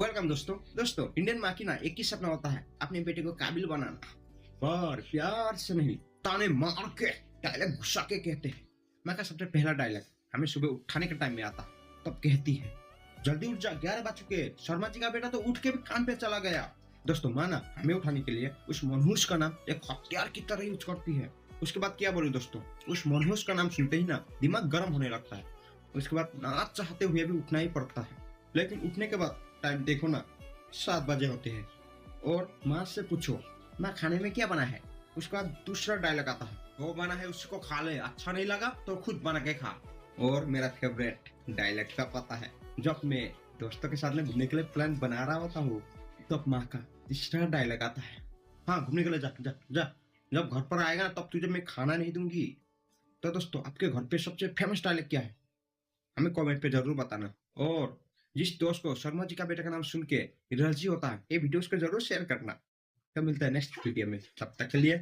Welcome दोस्तों Indian माँ की ना एक ही सपना होता है, अपने बेटे को काबिल बनाना। पर प्यार से नहीं, ताने मार के, डायलॉग घुसा के कहते हैं। माँ का सबसे पहला डायलॉग हमें सुबह उठाने के टाइम में आता, तब कहती है, जल्दी उठ जा, 11 बज चुके। शर्मा जी का बेटा तो उठ के भी काम पे चला गया। दोस्तों माँ ना हमें उठाने के लिए उस मनहूस का नाम एक हथियार की तरह यूज करती है। उसके बाद क्या बोलूं दोस्तों, उस मनहूस का नाम सुनते ही ना दिमाग गर्म होने लगता है। उसके बाद ना चाहते हुए भी उठना ही पड़ता है। लेकिन उठने के बाद टाइम देखो ना, 7 बजे होते हैं। और माँ से पूछो, माँ खाने में क्या बना है। उसके बाद दूसरा डायलॉग आता है, वो बना है उसको खा ले, अच्छा नहीं लगा तो खुद बना के खा। और मेरा फेवरेट डायलॉग का पता है, जब मैं दोस्तों के साथ में घूमने के लिए प्लान बना रहा होता हूँ, तब माँ का तीसरा डायलॉग आता है, हाँ घूमने के लिए जा जा जा, जब घर पर आएगा तब तुझे मैं खाना नहीं दूंगी। तो दोस्तों आपके घर पे सबसे फेमस डायलॉग क्या है, हमें कमेंट पे जरूर बताना। और जिस दोस्त को शर्मा जी का बेटा का नाम सुन के एलर्जी होता है, ये वीडियोस को जरूर शेयर करना। तो मिलता है नेक्स्ट वीडियो में, तब तक के लिए